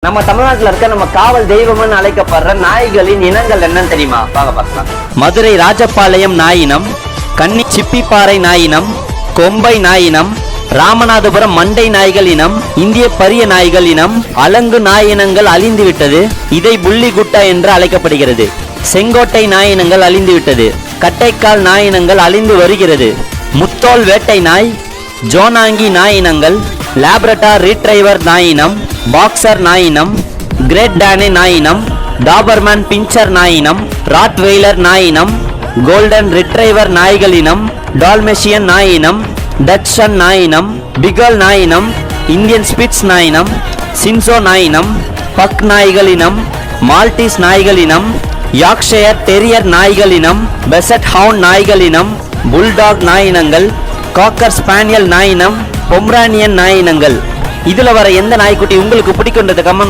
நம்ம தமிழ்நாட்டுல இருக்க நம்ம காவல் தெய்வம்னு அழைக்கப்படுற நாய்களின் இனங்கள் என்னன்னு தெரியுமா? பார்க்கலாம். மதுரை ராஜபாளையம் நாயினம், கன்னி சிப்பிப்பாறை நாயினம், கொம்பை நாயினம், ராமநாதபுரம் மண்டை நாய்கள் இனம், இந்திய பரிய நாய்கள் இனம். அலங்கு நாயினங்கள் அழிந்துவிட்டது. இதை புள்ளிகுட்டா என்று அழைக்கப்படுகிறது. செங்கோட்டை நாயினங்கள் அழிந்துவிட்டது. கட்டைக்கால் நாயினங்கள் அழிந்து வருகிறது. முத்தோல் வேட்டை நாய், ஜோனாங்கி நாயினங்கள், லேப்ரடார் ரீட்ரைவர் நாயினம், பாக்சர் நாயினம், கிரேட் டானே நாயினம், டாபர்மேன் பிஞ்சர் நாயினம், ராட்வெய்லர் நாயினம், கோல்டன் ரிட்ரைவர் நாய்களினம், டால்மெஷியன் நாயினம், டச்சன் நாயினம், பிகல் நாயினம், இந்தியன் ஸ்பிட்ஸ் நாயினம், சின்சோ நாயினம், பக் நாய்களினம், மால்டீஸ் நாய்களினம், யாக்ஷயர் டெரியர் நாய்களினம், பெசட் ஹவுண்ட் நாய்களினம், புல்டாக் நாயினங்கள், காக்கர் ஸ்பானியல் நாயினம், பொம்ரானியன் நாயினங்கள். இதுல வர எந்த நாய்க்குட்டி உங்களுக்கு பிடிக்கும்ன்றது கமெண்ட்